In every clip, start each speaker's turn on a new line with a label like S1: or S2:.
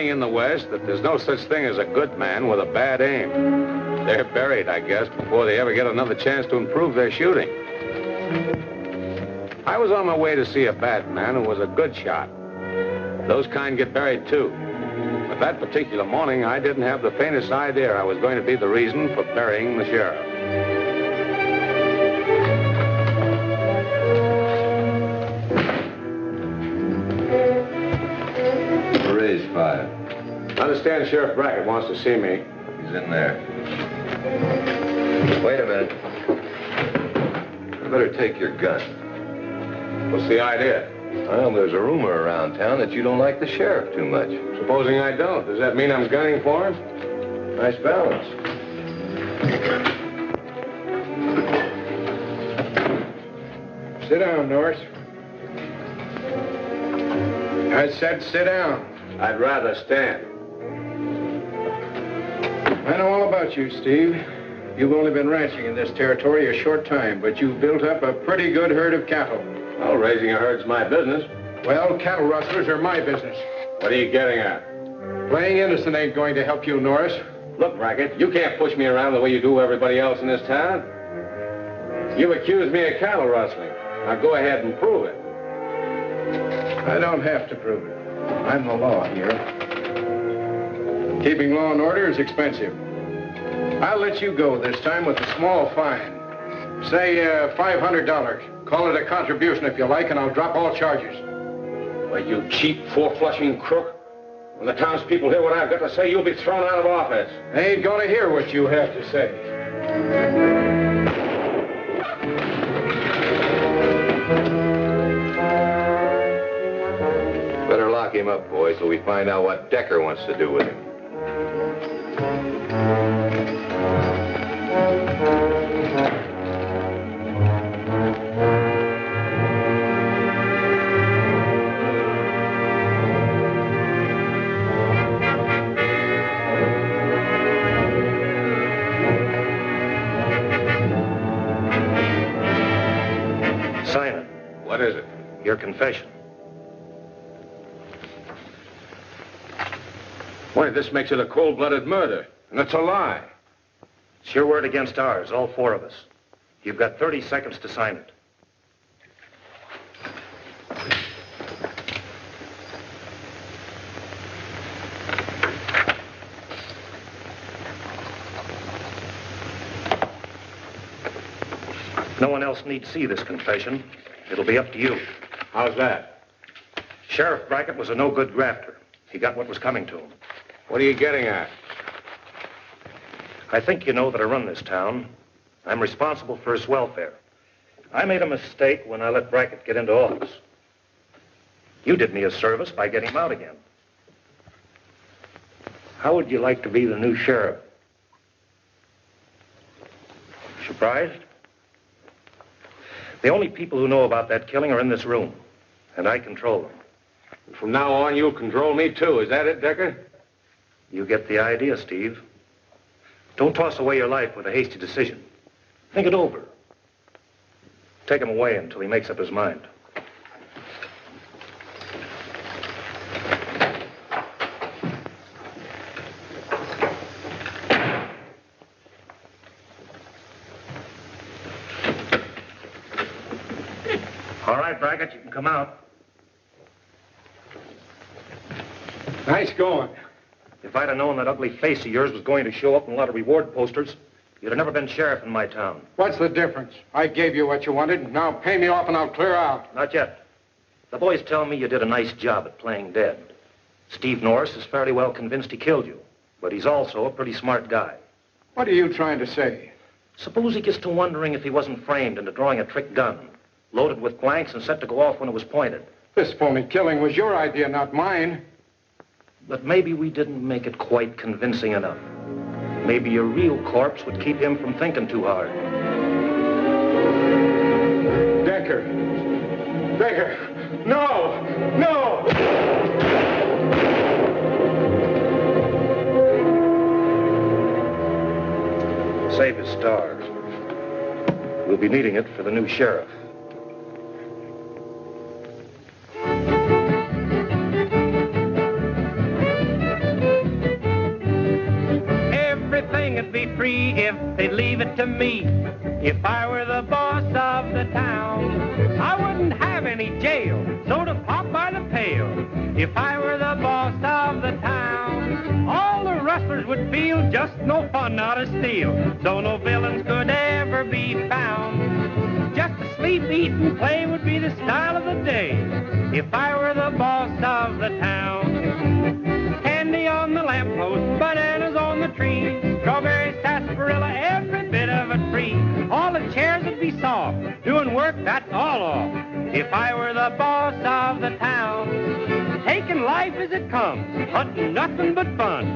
S1: saying in the West that there's no such thing as a good man with a bad aim. They're buried, I guess, before they ever get another chance to improve their shooting. I was on my way to see a bad man who was a good shot. Those kind get buried, too. But that particular morning, I didn't have the faintest idea I was going to be the reason for burying the sheriff.
S2: Raise 5.
S1: I understand Sheriff Brackett wants to see me.
S2: He's in there. Wait a minute. You better take your gun.
S1: What's the idea?
S2: Well, there's a rumor around town that you don't like the sheriff too much.
S1: Supposing I don't, does that mean I'm gunning for him?
S2: Nice balance.
S3: Sit down, Norris. I said sit down.
S1: I'd rather stand.
S3: I know all about you, Steve. You've only been ranching in this territory a short time, but you've built up a pretty good herd of cattle.
S1: Well, raising a herd's my business.
S3: Well, cattle rustlers are my business.
S1: What are you getting at?
S3: Playing innocent ain't going to help you, Norris.
S1: Look, Brackett, you can't push me around the way you do everybody else in this town. You've accused me of cattle rustling. Now go ahead and prove it.
S3: I don't have to prove it. I'm the law here. Keeping law and order is expensive. I'll let you go this time with a small fine. Say $500. Call it a contribution if you like, and I'll drop all charges.
S1: Why, you cheap, four-flushing crook. When the townspeople hear what I've got to say, you'll be thrown out of office.
S3: They ain't gonna hear what you have to say.
S2: Better lock him up, boys, till we find out what Decker wants to do with him.
S4: Sign it.
S1: What is it?
S4: Your confession.
S1: Why, this makes it a cold-blooded murder, and it's a lie.
S4: It's your word against ours, all four of us. You've got 30 seconds to sign it. No one else need see this confession. It'll be up to you.
S1: How's that?
S4: Sheriff Brackett was a no-good grafter. He got what was coming to him.
S1: What are you getting at?
S4: I think you know that I run this town. I'm responsible for his welfare. I made a mistake when I let Brackett get into office. You did me a service by getting him out again. How would you like to be the new sheriff? Surprised? The only people who know about that killing are in this room, and I control them.
S1: From now on, you'll control me, too. Is that it, Decker?
S4: You get the idea, Steve. Don't toss away your life with a hasty decision. Think it over. Take him away until he makes up his mind. All right, Brackett, you can come out.
S3: Nice going.
S4: If I'd have known that ugly face of yours was going to show up in a lot of reward posters, you'd have never been sheriff in my town.
S3: What's the difference? I gave you what you wanted. Now pay me off and I'll clear out.
S4: Not yet. The boys tell me you did a nice job at playing dead. Steve Norris is fairly well convinced he killed you, but he's also a pretty smart guy.
S3: What are you trying to say?
S4: Suppose he gets to wondering if he wasn't framed into drawing a trick gun, loaded with blanks and set to go off when it was pointed.
S3: This phony killing was your idea, not mine.
S4: But maybe we didn't make it quite convincing enough. Maybe your real corpse would keep him from thinking too hard.
S3: Decker. Decker. No! No!
S4: Save his stars. We'll be needing it for the new sheriff.
S5: free if they'd leave it to me. If I were the boss of the town, I wouldn't have any jail, soda pop by the pail. If I were the boss of the town, all the rustlers would feel just no fun now to steal, so no villains could ever be found. Just to sleep, eat, and play would be the style of the day if I were the boss of the town. Candy on the lamppost, bananas on the tree, strawberries, sarsaparilla, every bit of it free. All the chairs would be soft, doing work that's all off if I were the boss of the town. Taking life as it comes, hunting nothing but fun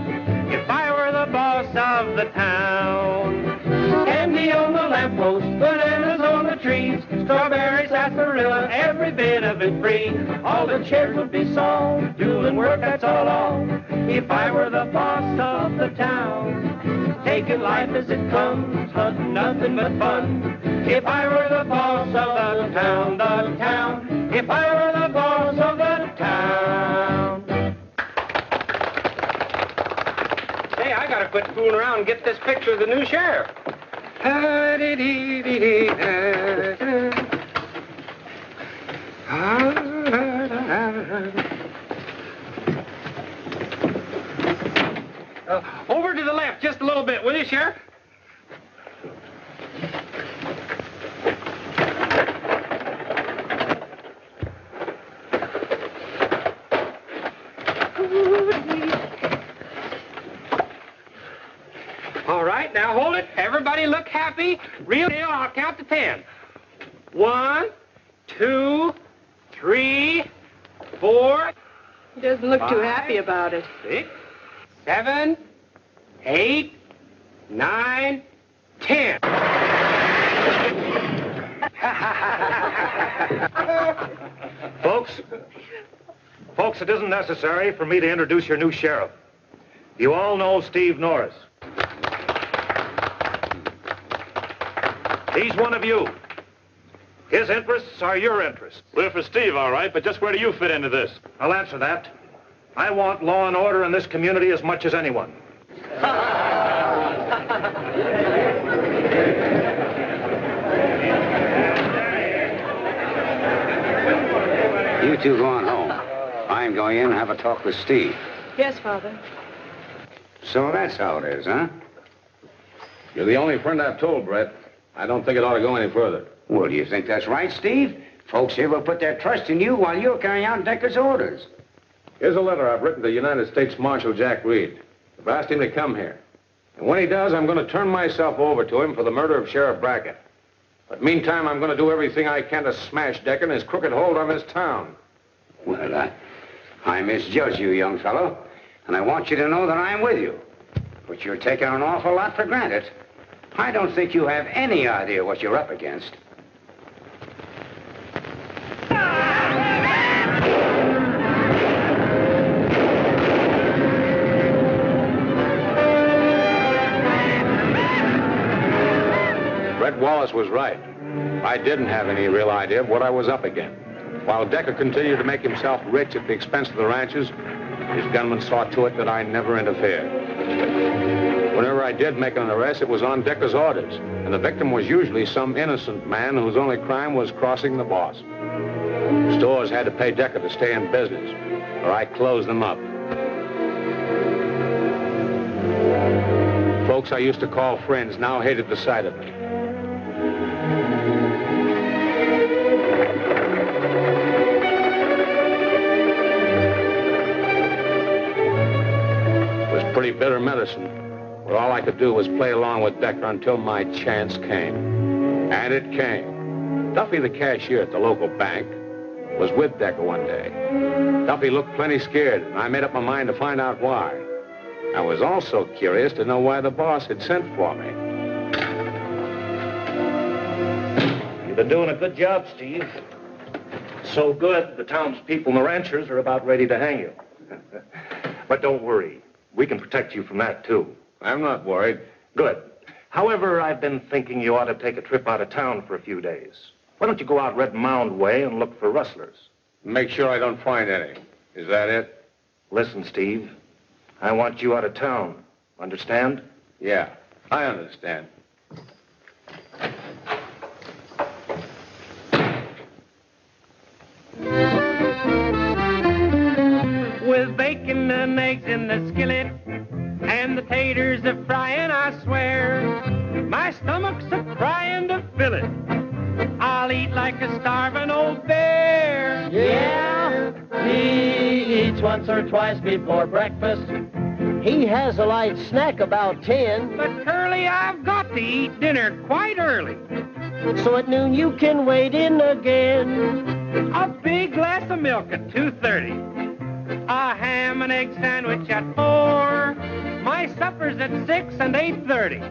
S5: if I were the boss of the town. Candy on the lamppost, bananas on the trees, strawberries, sarsaparilla, every bit of it free. All the chairs would be soft, doing work that's all if I were the boss of the town. Taking life as it comes, hunting nothing but fun if I were the boss of the town, if I were the boss of the town. Hey, I gotta quit fooling around and get this picture of the new sheriff. Over to the left just a little bit, will you, Sheriff? All right, now hold it. Everybody look happy. Real deal, I'll count to 10. 1, 2, 3, 4.
S6: He doesn't look too
S5: 5,
S6: happy about it.
S5: 6, 7, 8, 9, 10.
S4: Folks, it isn't necessary for me to introduce your new sheriff. You all know Steve Norris. He's one of you. His interests are your interests.
S7: We're for Steve, all right, but just where do you fit into this?
S4: I'll answer that. I want law and order in this community as much as anyone.
S8: You two go on home. I'm going in and have a talk with Steve.
S6: Yes, Father.
S8: So that's how it is, huh?
S1: You're the only friend I've told, Brett. I don't think it ought to go any further.
S8: Well, do you think that's right, Steve? Folks here will put their trust in you while you're carrying out Decker's orders.
S1: Here's a letter I've written to United States Marshal Jack Reed. I've asked him to come here. And when he does, I'm going to turn myself over to him for the murder of Sheriff Brackett. But meantime, I'm going to do everything I can to smash Decker and his crooked hold on this town.
S8: Well, I misjudge you, young fellow. And I want you to know that I'm with you. But you're taking an awful lot for granted. I don't think you have any idea what you're up against.
S1: Brett Wallace was right. I didn't have any real idea of what I was up against. While Decker continued to make himself rich at the expense of the ranchers, his gunmen saw to it that I never interfered. Whenever I did make an arrest, it was on Decker's orders, and the victim was usually some innocent man whose only crime was crossing the boss. Stores had to pay Decker to stay in business, or I closed them up. Folks I used to call friends now hated the sight of me. It was pretty bitter medicine. But all I could do was play along with Decker until my chance came. And it came. Duffy, the cashier at the local bank, was with Decker one day. Duffy looked plenty scared, and I made up my mind to find out why. I was also curious to know why the boss had sent for me.
S4: You've been doing a good job, Steve. So good, the townspeople and the ranchers are about ready to hang you. But don't worry. We can protect you from that, too.
S1: I'm not worried.
S4: Good. However, I've been thinking you ought to take a trip out of town for a few days. Why don't you go out Red Mound way and look for rustlers?
S1: Make sure I don't find any. Is that it?
S4: Listen, Steve. I want you out of town. Understand?
S1: Yeah. I understand.
S5: With bacon and eggs in the skillet, and the taters a frying, I swear, my stomach's a crying to fill it. I'll eat like a starving old bear.
S9: Yeah, he eats once or twice before breakfast. He has a light snack about 10.
S5: But Curly, I've got to eat dinner quite early.
S9: So at noon you can wait in again.
S5: A big glass of milk at 2:30. A ham and egg sandwich at 4. My supper's at 6 and 8:30.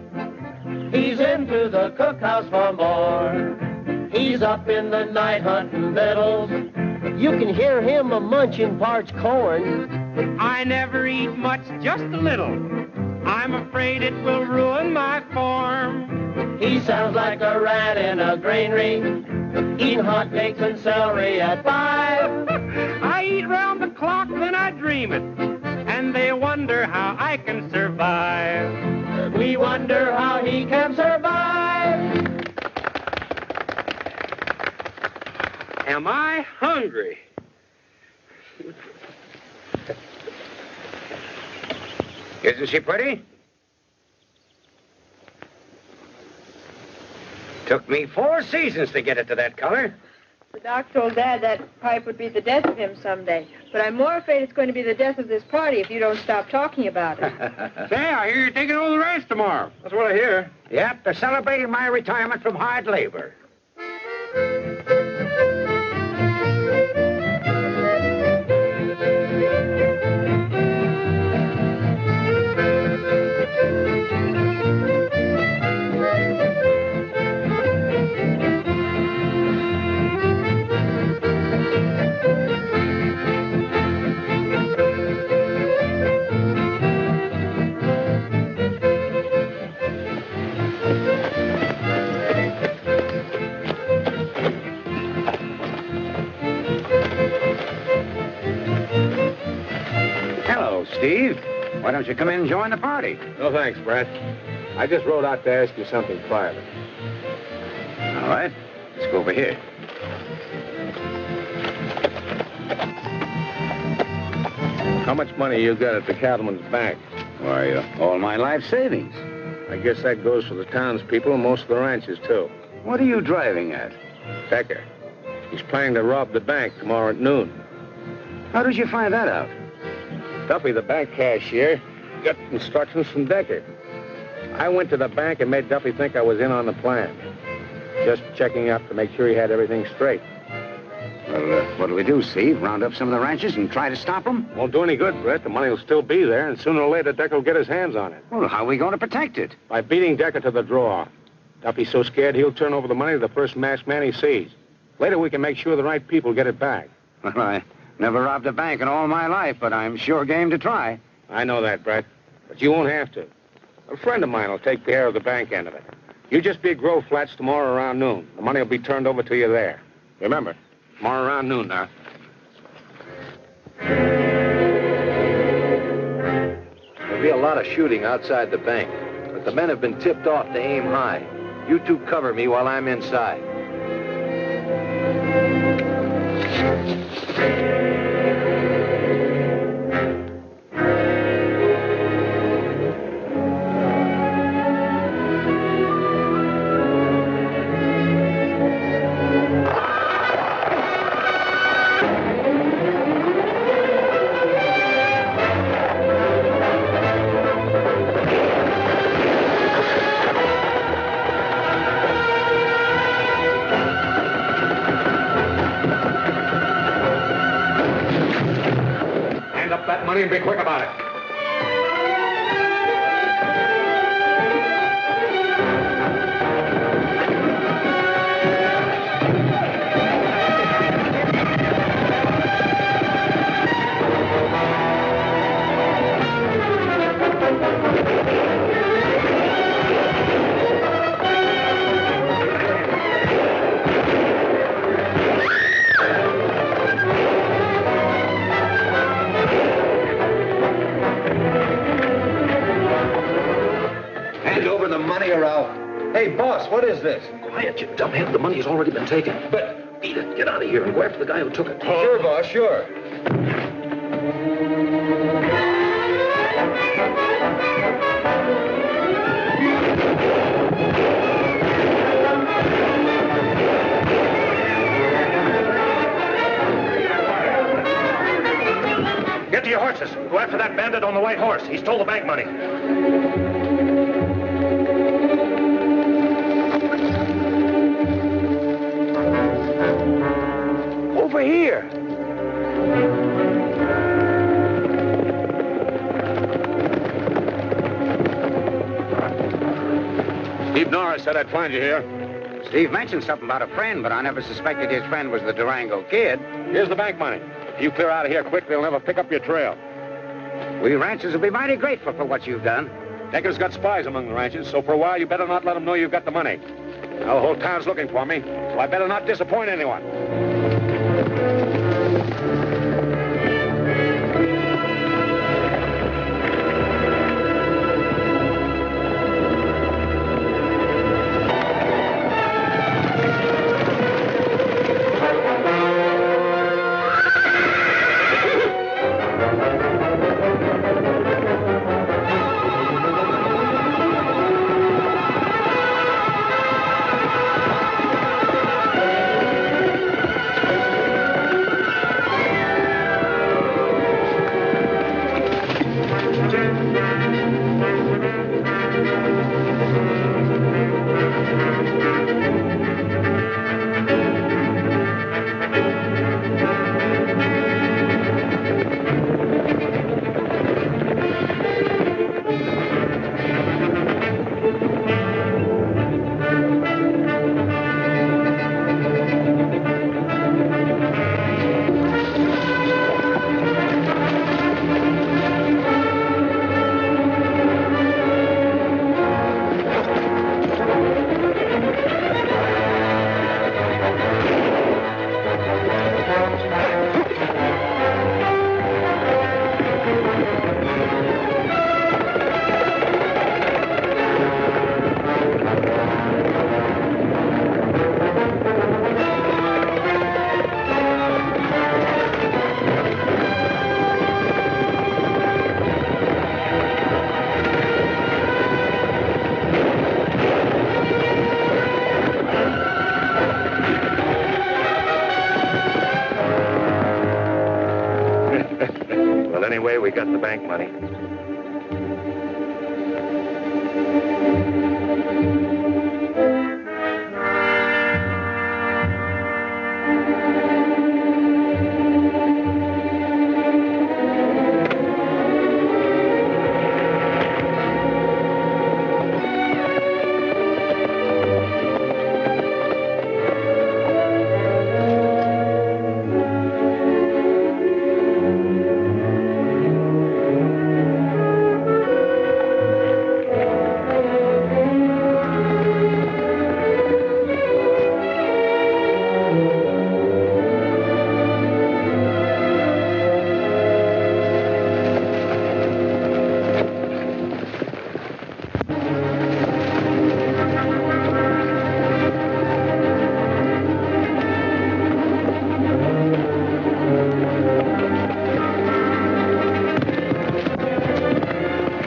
S9: He's into the cookhouse for more. He's up in the night hunting victuals. You can hear him munching parched corn.
S5: I never eat much, just a little. I'm afraid it will ruin my form.
S9: He sounds like a rat in a granary, eating hot cakes and celery at 5.
S5: I eat round the clock, then I dream it, and they wonder how I can survive.
S9: We wonder how he can survive.
S5: Am I hungry?
S8: Isn't she pretty? Took me 4 seasons to get it to that color.
S6: The doc told Dad that pipe would be the death of him someday. But I'm more afraid it's going to be the death of this party if you don't stop talking about it.
S1: Say, I hear you're taking over the ranch tomorrow.
S3: That's what I hear.
S8: Yep, they're celebrating my retirement from hard labor. Steve, why don't you come in and join the party?
S1: No, thanks, Brent. I just rode out to ask you something private.
S8: All right, let's go over here.
S1: How much money you got at the cattleman's bank?
S8: Why, all my life savings.
S1: I guess that goes for the townspeople and most of the ranches, too.
S8: What are you driving at?
S1: Decker. He's planning to rob the bank tomorrow at noon.
S8: How did you find that out?
S1: Duffy, the bank cashier, got instructions from Decker. I went to the bank and made Duffy think I was in on the plan. Just checking up to make sure he had everything straight.
S8: Well, what do we do, Steve? Round up some of the ranches and try to stop them?
S1: Won't do any good, Brett. The money will still be there, and sooner or later, Decker will get his hands on it.
S8: Well, how are we going to protect it?
S1: By beating Decker to the draw. Duffy's so scared he'll turn over the money to the first masked man he sees. Later, we can make sure the right people get it back.
S8: Well, I never robbed a bank in all my life, but I'm sure game to try.
S1: I know that, Brett. But you won't have to. A friend of mine will take care of the bank end of it. You just be at Grove Flats tomorrow around noon. The money will be turned over to you there. Remember, tomorrow around noon now.
S2: There'll be a lot of shooting outside the bank, but the men have been tipped off to aim high. You two cover me while I'm inside.
S1: That money and be quick about it.
S2: and the money are out. Hey, boss, what is this?
S4: Quiet, you dumbhead. The money's already been taken. But beat it. Get out of here and go after the guy who took it.
S2: Sure, boss, sure.
S4: Get to your horses. Go after that bandit on the white horse. He stole the bank money.
S2: Over here.
S1: Steve Norris said I'd find you here.
S8: Steve mentioned something about a friend, but I never suspected his friend was the Durango kid.
S1: Here's the bank money. If you clear out of here quick, they'll never pick up your trail.
S8: We ranchers will be mighty grateful for what you've done.
S1: Decker's got spies among the ranches, so for a while you better not let them know you've got the money. Now the whole town's looking for me, so I better not disappoint anyone.
S4: Anyway, we got the bank money.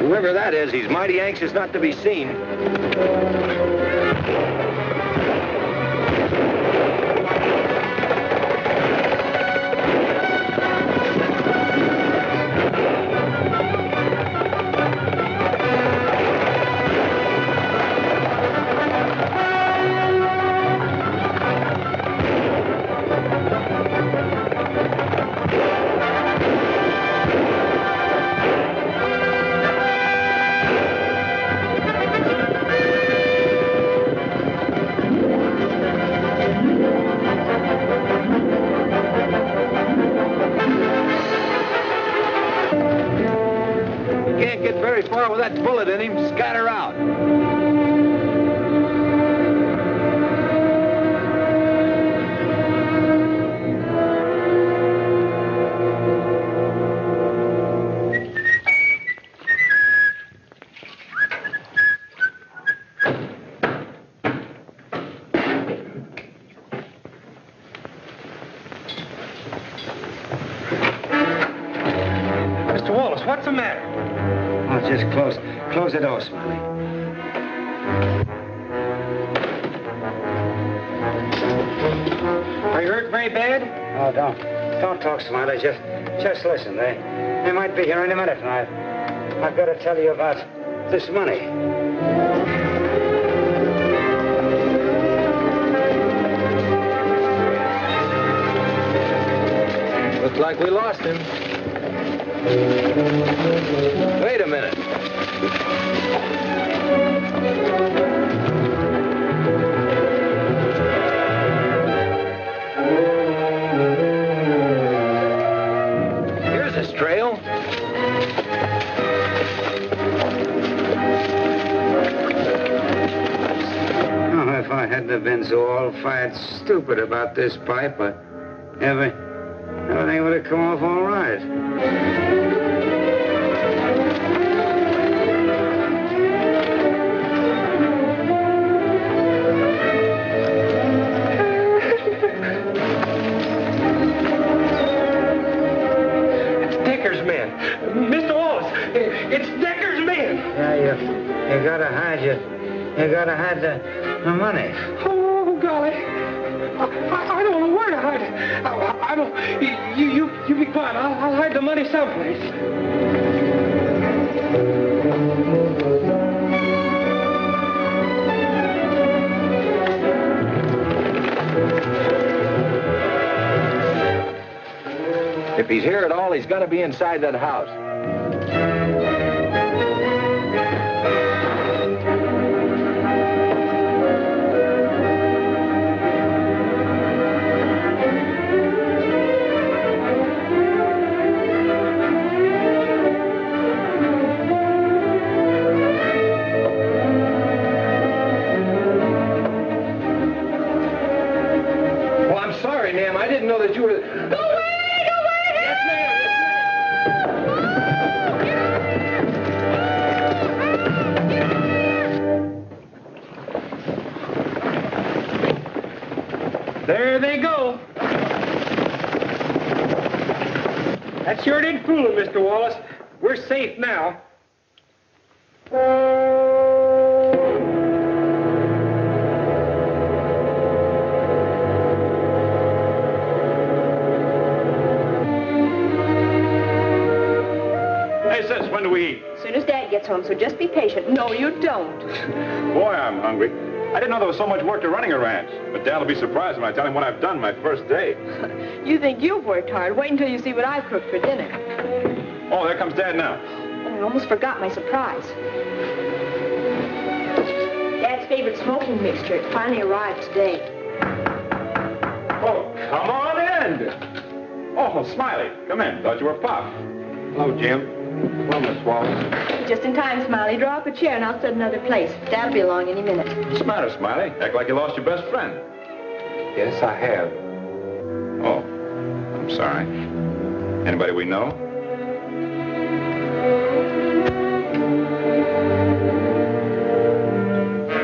S2: Whoever that is, he's mighty anxious not to be seen. Can't get very far with that bullet in him. Scatter out.
S5: the matter?
S8: Oh, just close the door, Smiley.
S5: Are you hurt very bad?
S8: Oh, don't talk, Smiley. Just listen. They might be here any minute, and I've got to tell you about this money.
S2: Looks like we lost him. Wait a minute. Here's his trail.
S8: Oh, if I hadn't have been so all-fired stupid about this pipe, everything would have come off all right.
S5: Decker's men. Mr. Wallace, it's Decker's men.
S8: Yeah, you gotta hide the money.
S5: Oh, golly. I don't know where to hide it. I don't... You be quiet. I'll hide the money someplace.
S2: If he's here at all, he's got to be inside that house.
S5: Well, I'm sorry, ma'am. I didn't know that you were... Go away! Go away! Yes, ma'am. There they go. That sure did fool him, Mr. Wallace. We're safe now.
S7: Hey, sis, when do we eat?
S6: As soon as Dad gets home, so just be patient. No, you don't.
S7: Boy, I'm hungry. I didn't know there was so much work to running a ranch. But Dad will be surprised when I tell him what I've done my first day.
S6: You think you've worked hard. Wait until you see what I've cooked for dinner.
S7: Oh, there comes Dad now.
S6: Oh, I almost forgot my surprise. Dad's favorite smoking mixture. It finally arrived today.
S7: Oh, come on in. Oh, Smiley, come in. Thought you were Pop. Hello, Jim. Hello, Miss Wallace.
S6: Just in time, Smiley. Draw up a chair and I'll set another place. Dad'll be along any minute.
S7: What's the matter, Smiley? Act like you lost your best friend.
S1: Yes, I have.
S7: Oh, I'm sorry. Anybody we know?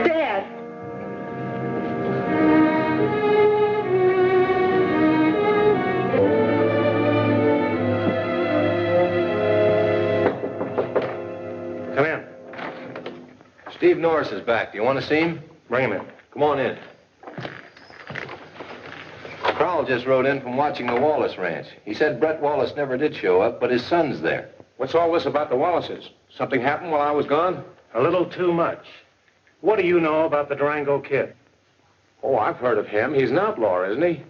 S6: Dad!
S4: Come in.
S2: Steve Norris is back. Do you want to see him?
S4: Bring him in.
S2: Come on in. Crowell just rode in from watching the Wallace ranch. He said Brett Wallace never did show up, but his son's there.
S1: What's all this about the Wallaces? Something happened while I was gone?
S4: A little too much. What do you know about the Durango kid?
S1: Oh, I've heard of him. He's an outlaw, isn't he?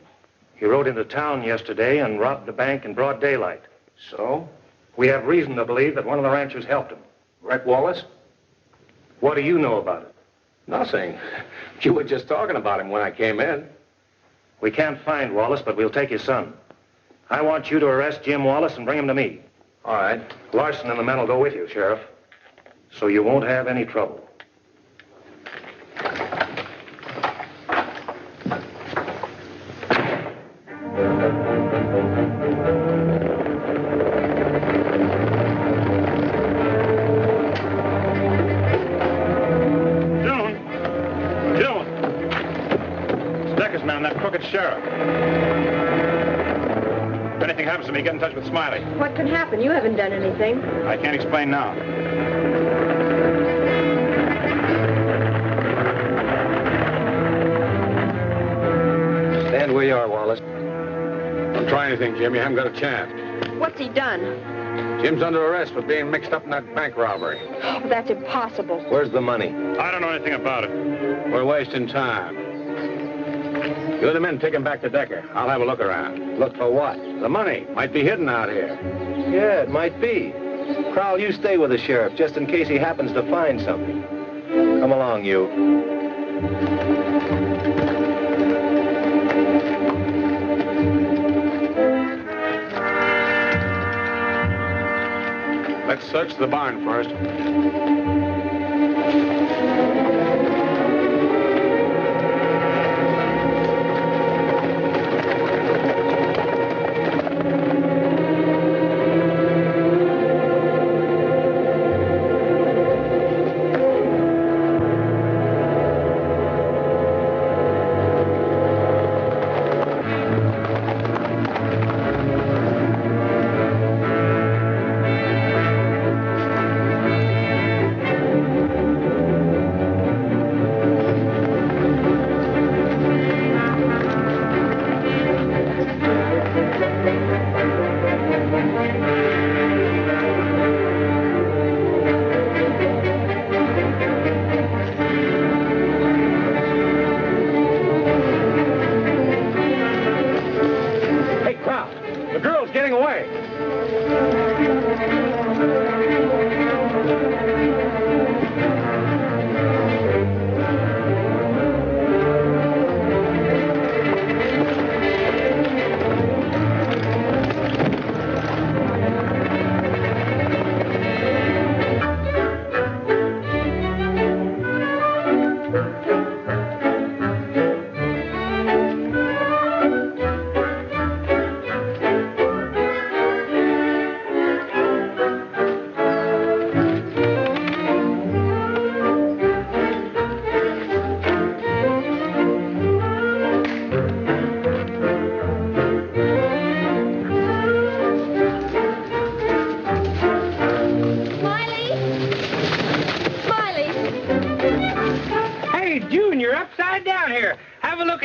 S4: He rode into town yesterday and robbed a bank in broad daylight.
S1: So?
S4: We have reason to believe that one of the ranchers helped him.
S1: Brett Wallace?
S4: What do you know about it?
S1: Nothing. You were just talking about him when I came in.
S4: We can't find Wallace, but we'll take his son. I want you to arrest Jim Wallace and bring him to me.
S1: All right.
S4: Larson and the men will go with you, Sheriff, so you won't have any trouble.
S7: Sheriff. If anything happens happens to me, get in touch with Smiley.
S6: What can happen? You haven't done anything.
S7: I can't explain now.
S2: Stand where you are, Wallace.
S1: Don't try anything, Jim. You haven't got a chance.
S6: What's he done?
S1: Jim's under arrest for being mixed up in that bank robbery.
S6: Oh, that's impossible.
S2: Where's the money?
S7: I don't know anything about it.
S1: We're wasting time. You're the men take him back to Decker. I'll have a look around.
S2: Look for what?
S1: The money might be hidden out here.
S2: Yeah, it might be. Crowell, you stay with the sheriff, just in case he happens to find something. Come along, you.
S1: Let's search the barn first.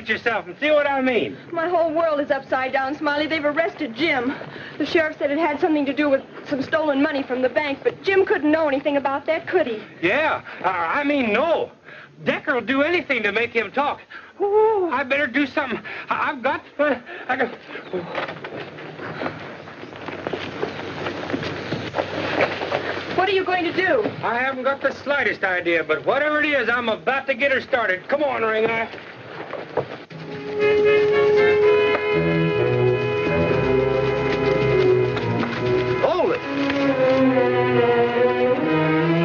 S5: Yourself and see what I mean.
S6: My whole world is upside down, Smiley. They've arrested Jim. The sheriff said it had something to do with some stolen money from the bank, but Jim couldn't know anything about that, could he?
S5: Yeah, I mean, no. Decker will do anything to make him talk. Ooh, I better do something. I've got to...
S6: What are you going to do?
S5: I haven't got the slightest idea, but whatever it is, I'm about to get her started. Come on, Ring Eye.
S2: Hold it!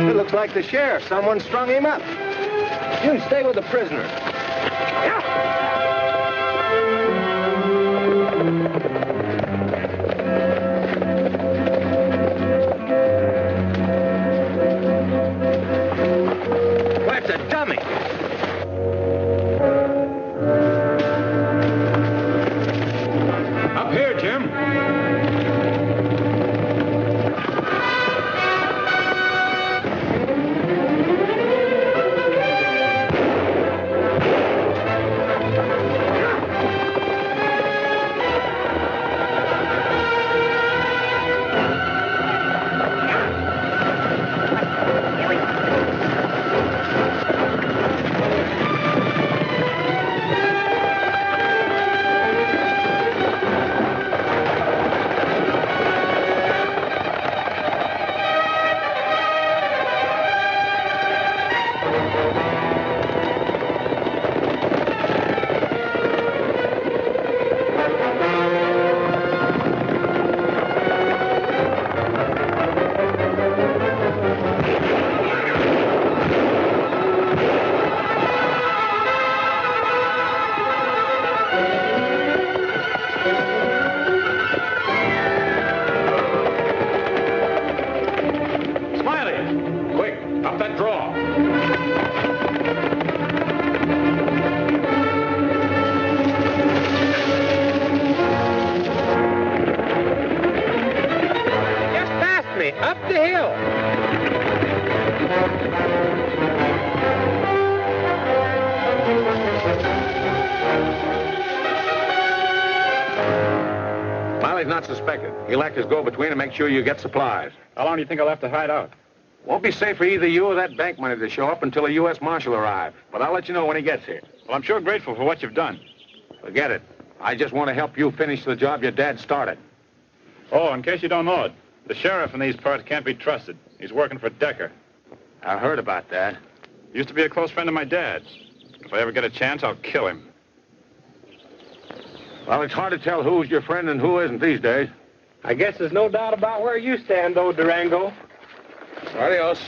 S2: It looks like the sheriff. Someone strung him up. You stay with the prisoner.
S5: That's a dummy.
S1: Up here, Jim. he's not suspected. He'll act as go-between and make sure you get supplies.
S7: How long do you think I'll have to hide out?
S1: Won't be safe for either you or that bank money to show up until a U.S. Marshal arrives. But I'll let you know when he gets here.
S7: Well, I'm sure grateful for what you've done.
S1: Forget it. I just want to help you finish the job your dad started.
S7: Oh, in case you don't know it, the sheriff in these parts can't be trusted. He's working for Decker.
S1: I heard about that.
S7: Used to be a close friend of my dad's. If I ever get a chance, I'll kill him.
S1: Well, it's hard to tell who's your friend and who isn't these days.
S5: I guess there's no doubt about where you stand, though, Durango.
S1: Adios.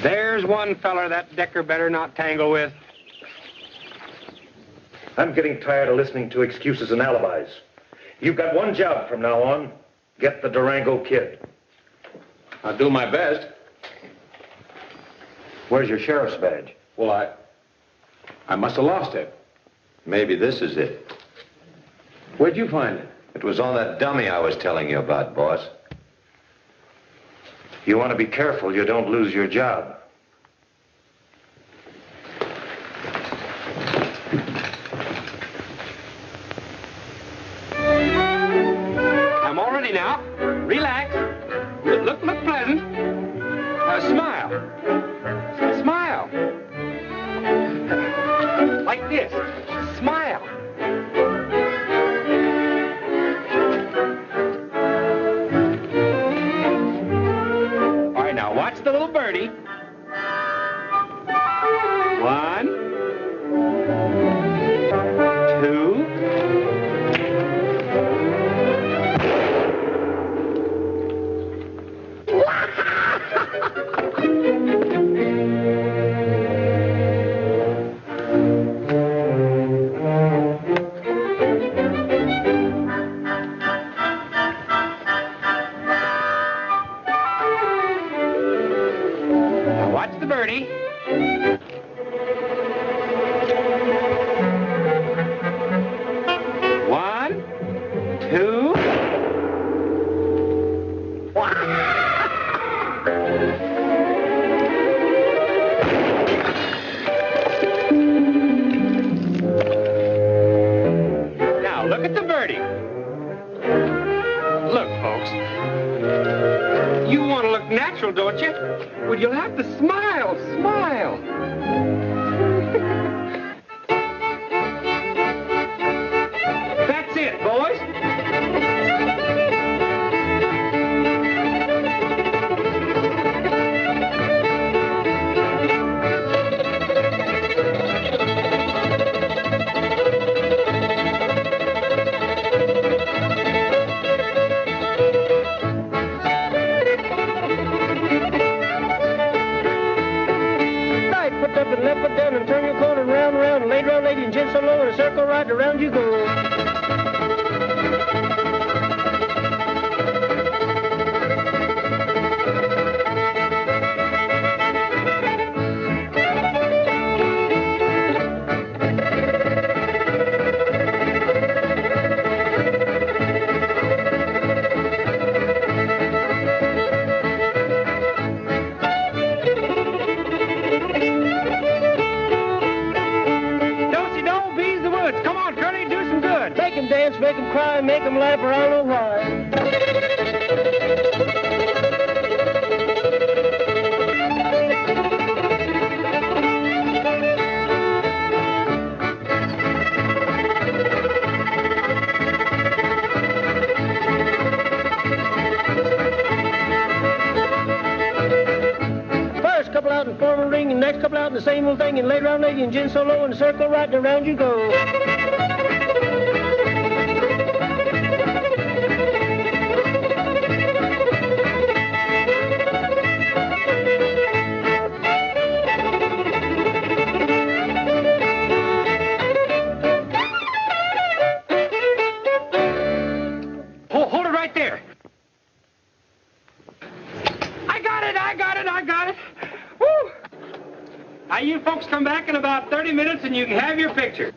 S5: There's one feller that Decker better not tangle with.
S4: I'm getting tired of listening to excuses and alibis. You've got one job from now on. Get the Durango kid.
S1: I'll do my best.
S2: Where's your sheriff's badge?
S1: Well, I must have lost it.
S2: Maybe this is it.
S1: Where'd you find it?
S2: It was on that dummy I was telling you about, boss.
S4: You want to be careful you don't lose your job.
S5: I'm all ready now. Relax. Look pleasant. Smile. Smile. Like this. Smile. All right, now watch the little birdie. 1, 2. Watch the birdie. 1, 2. Now look at the birdie. Look, folks. You want to look natural, don't you? Well, you'll have to smile, smile. That's it, boys. Left foot down and turn your corner round, round, and lay down, lady, and gents so low in a circle right around you go. Dance, make them cry, make them laugh, or I don't know why. First couple out and form a ring, and next couple out in the same old thing, and later on, lady, and gin so low in a circle right and around you go. Hold it right there. I got it. Woo! Now, you folks come back in about 30 minutes and you can have your picture.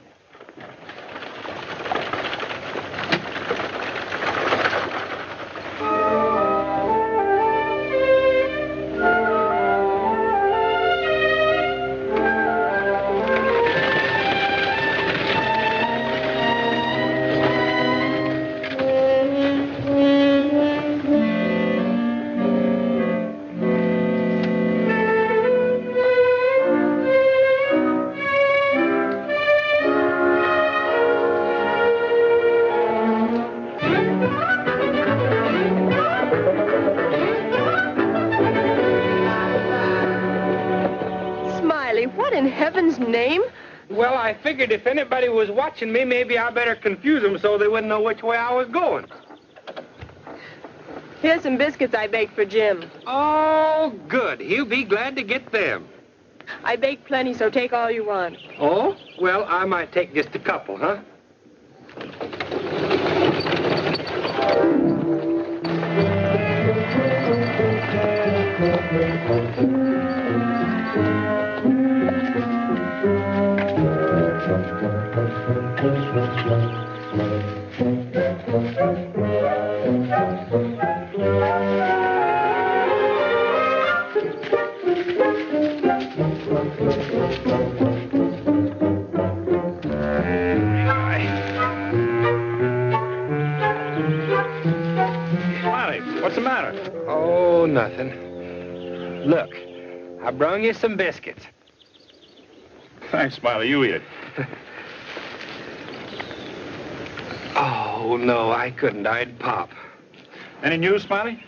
S6: What in heaven's name?
S5: Well, I figured if anybody was watching me, maybe I better confuse them so they wouldn't know which way I was going.
S6: Here's some biscuits I baked for Jim.
S5: Oh, good. He'll be glad to get them.
S6: I baked plenty, so take all you want.
S5: Oh? Well, I might take just a couple, huh?
S7: What's the matter?
S5: Oh, nothing. Look, I brung you some biscuits.
S7: Thanks, Smiley. You eat it.
S5: Oh, no, I couldn't. I'd pop.
S7: Any news, Smiley?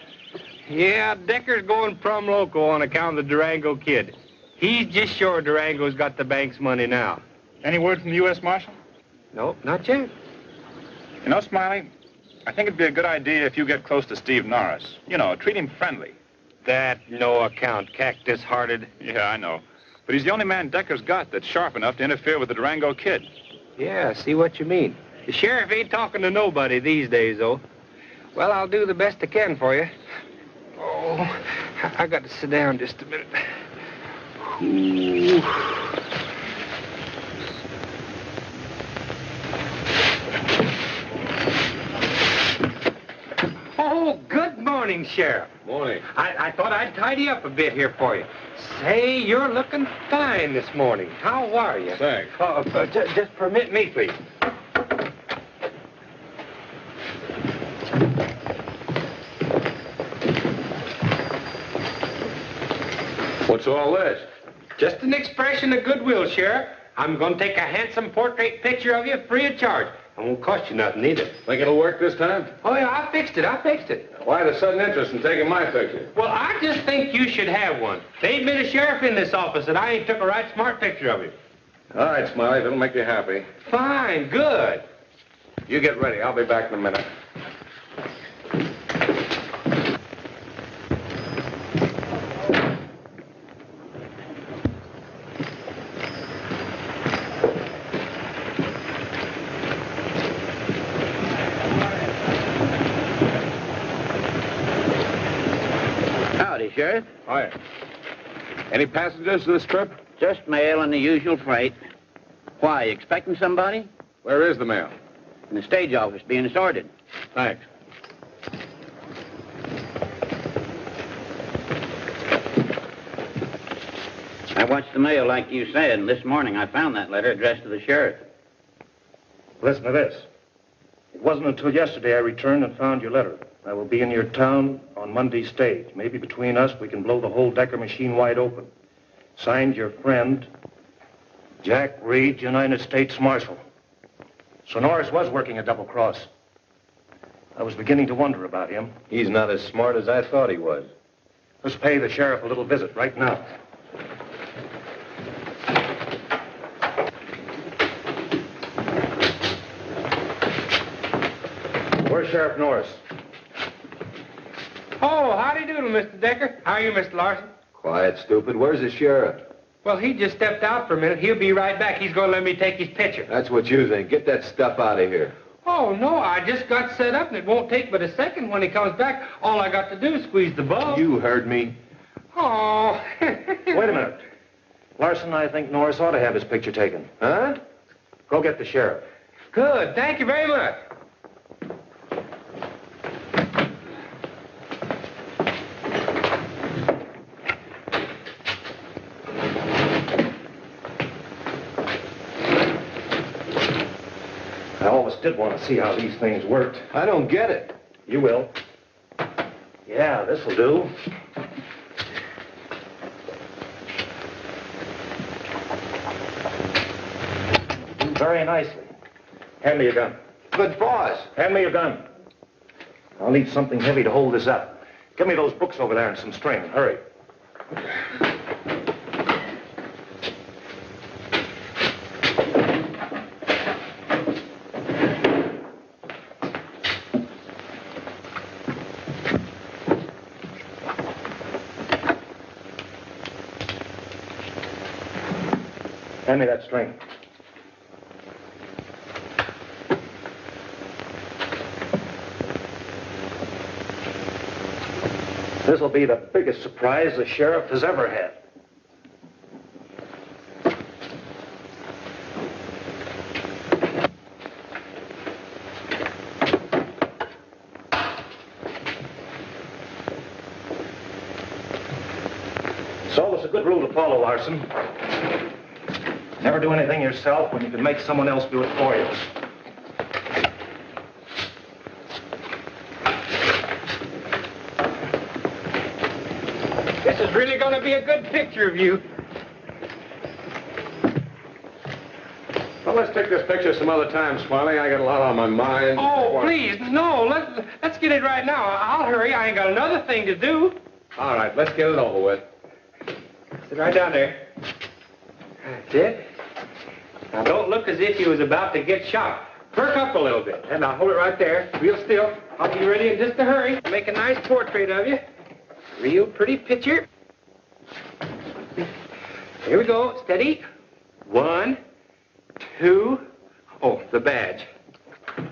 S5: Yeah, Decker's going plumb loco on account of the Durango kid. He's just sure Durango's got the bank's money now.
S7: Any word from the U.S. Marshal?
S5: Nope, not yet.
S7: You know, Smiley, I think it'd be a good idea if you get close to Steve Norris. You know, treat him friendly.
S5: That no account, cactus-hearted.
S7: Yeah, I know. But he's the only man Decker's got that's sharp enough to interfere with the Durango kid.
S5: Yeah, see what you mean. The sheriff ain't talking to nobody these days, though. Well, I'll do the best I can for you. Oh, I got to sit down just a minute. Ooh. Oh, good morning, Sheriff.
S1: Morning.
S5: I thought I'd tidy up a bit here for you. Say, you're looking fine this morning. How are you?
S1: Thanks.
S5: Just permit me, please.
S1: What's all this?
S5: Just an expression of goodwill, Sheriff. I'm going to take a handsome portrait picture of you free of charge. It won't cost you nothing either.
S1: Think it'll work this time?
S5: Oh, yeah, I fixed it.
S1: Why the sudden interest in taking my picture?
S5: Well, I just think you should have one. There ain't been a sheriff in this office that I ain't took a right smart picture of you.
S1: All right, Smiley, if it'll make you happy.
S5: Fine, good.
S1: You get ready. I'll be back in a minute.
S10: Sheriff?
S1: Hi. Any passengers this trip?
S10: Just mail and the usual freight. Why, you expecting somebody?
S1: Where is the mail?
S10: In the stage office, being sorted.
S1: Thanks.
S10: I watched the mail like you said, and this morning I found that letter addressed to the sheriff.
S4: Listen to this. It wasn't until yesterday I returned and found your letter. I will be in your town on Monday's stage. Maybe between us we can blow the whole Decker machine wide open. Signed, your friend, Jack Reed, United States Marshal. So Norris was working a double cross. I was beginning to wonder about him.
S2: He's not as smart as I thought he was.
S4: Let's pay the sheriff a little visit right now. Where's Sheriff Norris?
S5: Oh, howdy doodle, Mr. Decker. How are you, Mr. Larson?
S2: Quiet, stupid. Where's the sheriff?
S5: Well, he just stepped out for a minute. He'll be right back. He's going to let me take his picture.
S2: That's what you think. Get that stuff out of here.
S5: Oh, no, I just got set up, and it won't take but a second. When he comes back, all I got to do is squeeze the bulb.
S2: You heard me.
S5: Oh.
S4: Wait a minute. Larson, I think Norris ought to have his picture taken.
S2: Huh?
S4: Go get the sheriff.
S5: Good. Thank you very much.
S4: I always did want to see how these things worked.
S2: I don't get it.
S4: You will. Yeah, this'll do. Do very nicely. Hand me your gun.
S2: But, boss.
S4: Hand me your gun. I'll need something heavy to hold this up. Give me those books over there and some string. Hurry. Hand me that string. This'll be the biggest surprise the sheriff has ever had. It's always a good rule to follow, Larson. Never do anything yourself when you can make someone else do it for you.
S5: This is really going to be a good picture of you.
S1: Well, let's take this picture some other time, Smiley. I got a lot on my mind.
S5: Oh, please, no. Let's get it right now. I'll hurry. I ain't got another thing to do.
S1: All right, let's get it over with.
S5: Sit right down there. That's it. Now, don't look as if you was about to get shot. Perk up a little bit. And now hold it right there, real still. I'll be ready in just a hurry. Make a nice portrait of you. Real pretty picture. Here we go. Steady. 1, 2. Oh, the badge.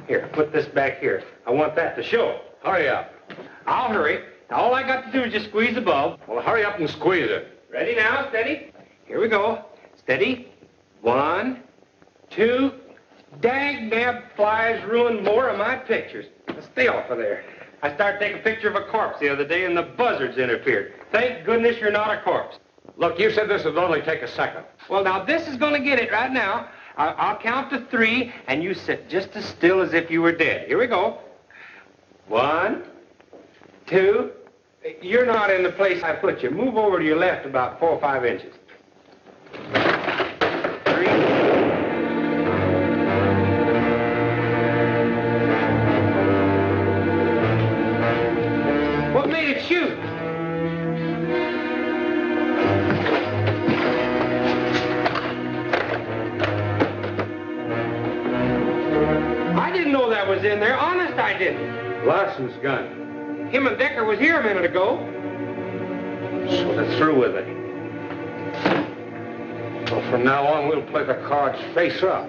S5: Here, put this back here. I want that to show.
S1: Hurry up.
S5: I'll hurry. Now, all I got to do is just squeeze above.
S1: Well, hurry up and squeeze it.
S5: Ready now, steady. Here we go. Steady. 1, 2. Dag nab flies ruined more of my pictures. Now stay off of there. I started taking a picture of a corpse the other day and the buzzards interfered. Thank goodness you're not a corpse.
S1: Look, you said this would only take a second.
S5: Well, now this is going to get it right now. I'll count to 3 and you sit just as still as if you were dead. Here we go. 1, 2. You're not in the place I put you. Move over to your left about 4 or 5 inches. 3. What made it shoot? I didn't know that was in there. Honest, I didn't.
S1: Larson's gun.
S5: Him and Decker was here a minute ago.
S4: So they're through with it.
S1: Well, from now on, we'll play the cards face up.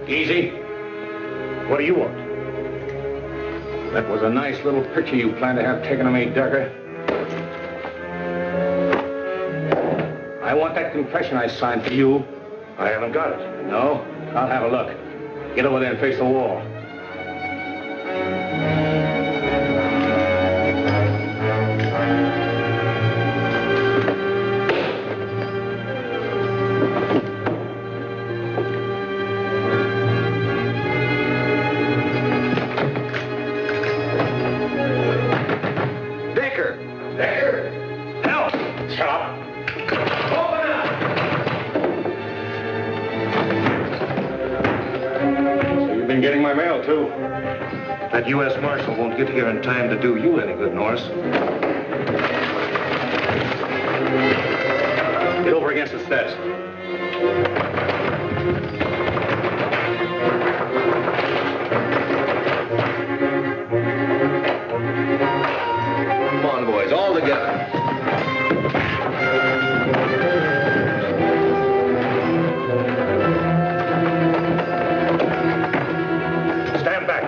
S4: Easy. What do you want?
S1: That was a nice little picture you planned to have taken of me, Decker. I want that confession I signed for you.
S4: I haven't got it.
S1: No? I'll have a look. Get over there and face the wall.
S5: Decker!
S1: Decker!
S4: Help! Shut up.
S1: Been getting my mail, too.
S4: That U.S. Marshal won't get here in time to do you any good, Norris.
S1: Get over against his desk.
S2: Come on, boys, all together.
S4: Stand back.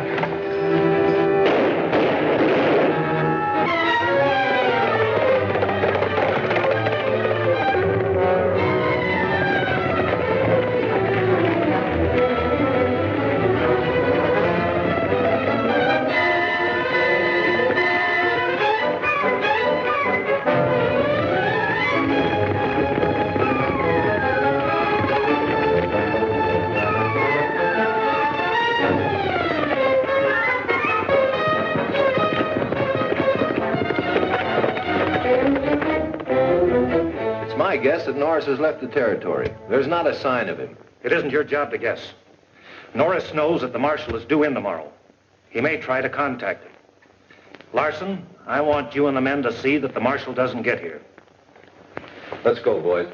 S2: I guess that Norris has left the territory. There's not a sign of him.
S4: It isn't your job to guess. Norris knows that the marshal is due in tomorrow. He may try to contact him. Larson, I want you and the men to see that the marshal doesn't get here.
S2: Let's go, boys.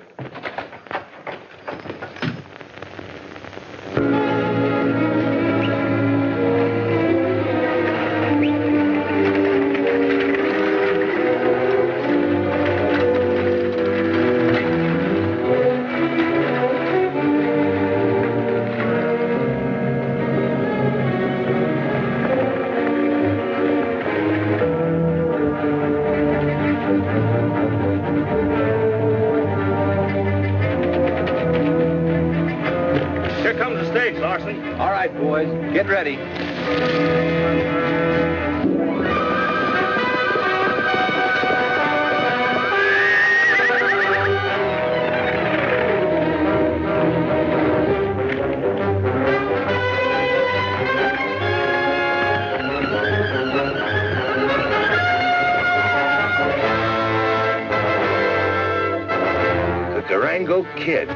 S4: Darcy.
S2: All right, boys, get ready.
S4: The Durango Kid.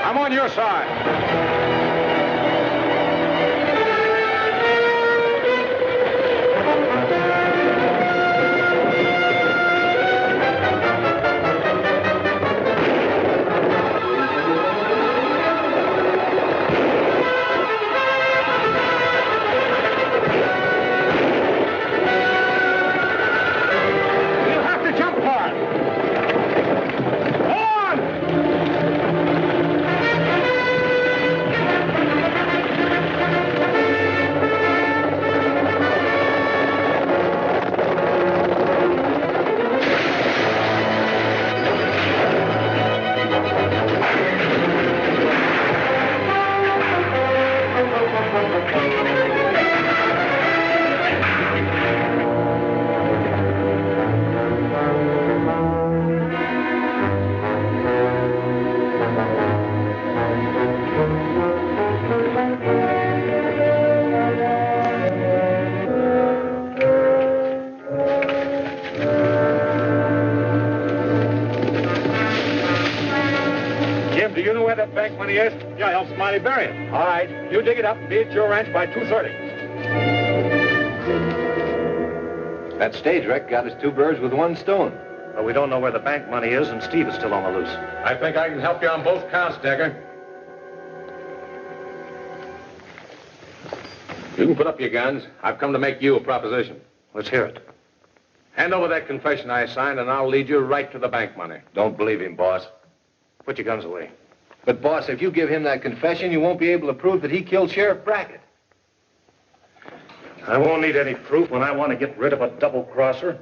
S1: I'm on your side. You have to jump hard. Jim, do you know where that bank money is?
S7: Yeah, I helped Smiley bury it.
S1: All right, you dig it up and be at your ranch by 2:30.
S2: That stage wreck got us 2 birds with 1 stone.
S4: But we don't know where the bank money is, and Steve is still on the loose.
S1: I think I can help you on both counts, Decker. You can put up your guns. I've come to make you a proposition.
S4: Let's hear it.
S1: Hand over that confession I signed, and I'll lead you right to the bank money.
S2: Don't believe him, boss.
S4: Put your guns away.
S2: But, boss, if you give him that confession, you won't be able to prove that he killed Sheriff Brackett.
S4: I won't need any proof when I want to get rid of a double-crosser.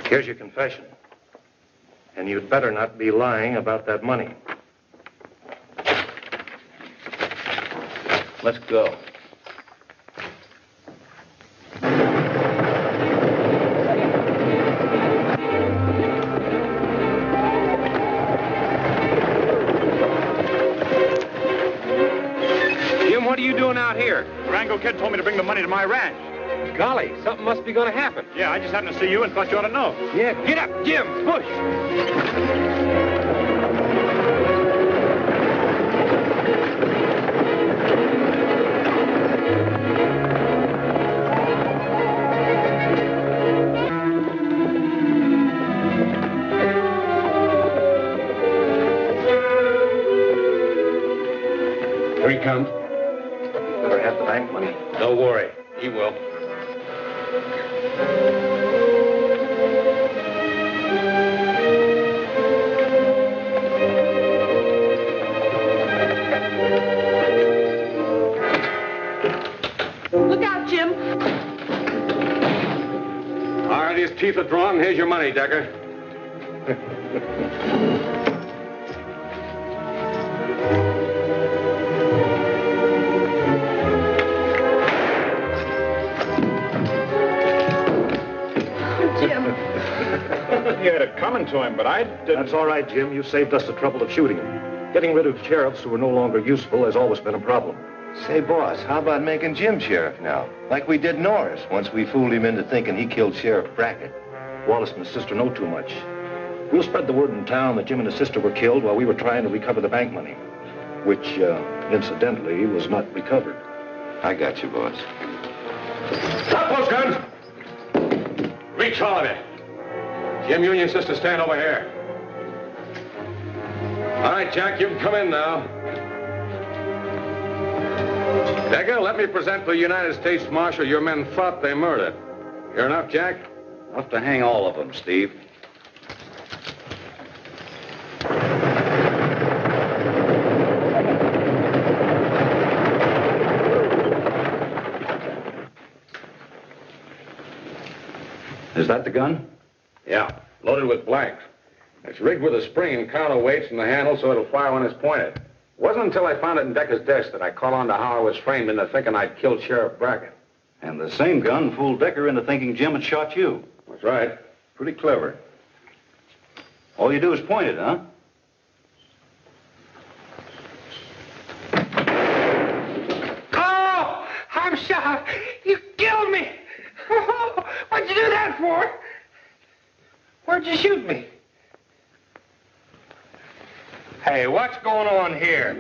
S4: Here's your confession. And you'd better not be lying about that money.
S2: Let's go.
S1: Jim, what are you doing out here?
S7: Durango Kid told me to bring the money to my ranch.
S1: Golly, something must be going to happen.
S7: Yeah, I just happened to see you and thought you ought to know.
S1: Yeah, get up, Jim, push. Here he comes.
S4: Better have the bank money.
S1: Don't worry, he will.
S6: Look out, Jim.
S1: All right, his teeth are drawn. Here's your money, Decker.
S6: Jim.
S3: he had it coming to him, but I didn't...
S4: That's all right, Jim. You saved us the trouble of shooting him. Getting rid of sheriffs who are no longer useful has always been a problem.
S2: Say, boss, how about making Jim sheriff now? Like we did Norris, once we fooled him into thinking he killed Sheriff Brackett.
S4: Wallace and his sister know too much. We'll spread the word in town that Jim and his sister were killed while we were trying to recover the bank money, which, incidentally, was not recovered.
S2: I got you, boss.
S1: Drop those guns! Reach, all of you. Jim, you and your sister stand over here. All right, Jack, you can come in now. Decker, let me present to the United States Marshal your men thought they murdered. Hear enough, Jack?
S2: Enough to hang all of them, Steve.
S8: Is that the gun?
S1: Yeah, loaded with blanks. It's rigged with a spring and counterweights in the handle so it'll fire when it's pointed. It wasn't until I found it in Decker's desk that I caught on to how I was framed into thinking I'd killed Sheriff Brackett.
S2: And the same gun fooled Decker into thinking Jim had shot you.
S1: That's right.
S2: Pretty clever. All you do is point it, huh?
S5: Oh, I'm shot. You killed me. Oh, what'd you do that for? Where'd you shoot me? Hey, what's going on here?